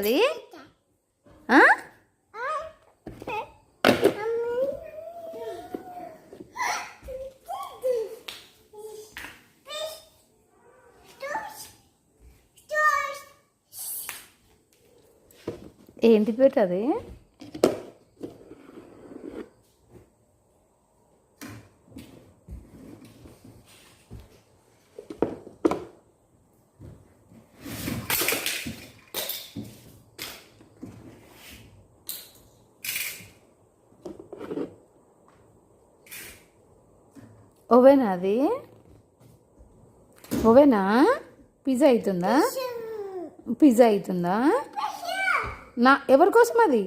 అది? ఏంటి పేరు అది? ఓవేనా అది? ఓవేనా? పిజ్జా అవుతుందా? పిజ్జా అవుతుందా? ఎవరి కోసం అది?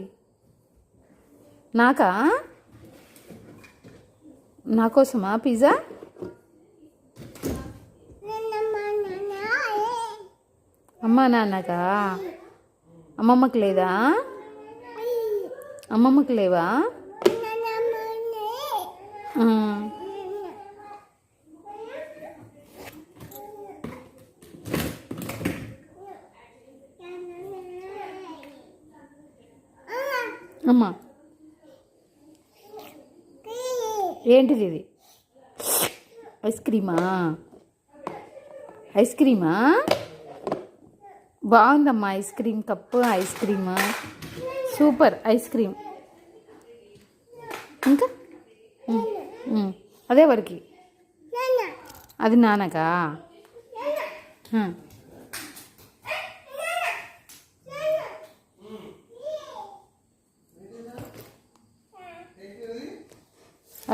నాకా? నా కోసమా పిజ్జా? అమ్మా నాన్నకా? అమ్మమ్మకి లేదా? అమ్మమ్మకి లేవా? అమ్మా ఏంటిది ఇది? ఐస్ క్రీమా? ఐస్ క్రీమా? బాగుందమ్మా ice cream cup. Ice cream super. Ice cream ఇంకా అదే వరకు. అది నాన్నకా?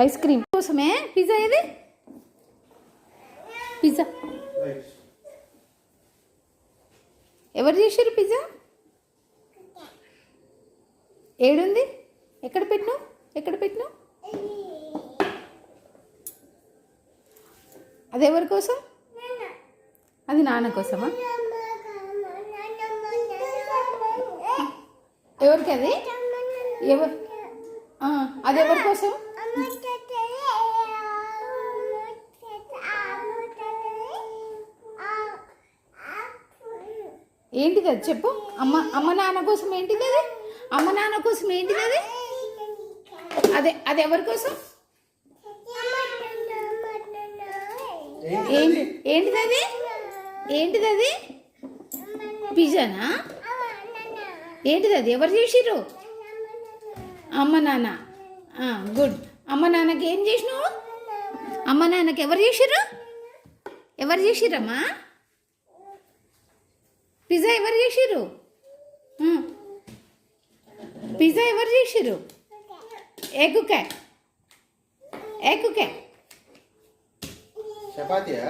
ఐస్ క్రీమ్ కోసమే పిజ్జా. ఇది పిజ్జా ఎవరు చేశారు? పిజ్జా ఏడుంది? ఎక్కడ పెట్టినావు? ఎక్కడ పెట్టినావు? అది ఎవరి కోసం? అది నాన్న కోసమా? ఎవరికి అది? ఎవరు? అది ఎవరి కోసం? ఏంటిది అది చెప్పు. అమ్మ నాన్న కోసం ఏంటిది అది? అమ్మ నాన్న కోసం ఏంటిది అది? అది ఎవరి కోసం? ఏంటిది అది? ఏంటిది అది? పిజ్జానా? ఏంటిది అది? ఎవరు చేసిర్రు? అమ్మ నాన్న. గుడ్. అమ్మ నాన్నకి ఏం చేసినావు? అమ్మ నాన్నకి ఎవరు చేసిర్రు? ఎవరు చేసిర్రమ్మా? పిజ్జా ఎవరు చేసిర్రు? పిజ్జా ఎవరు చేసిర్రు? ఎగ్గుకే. చపాతీయా?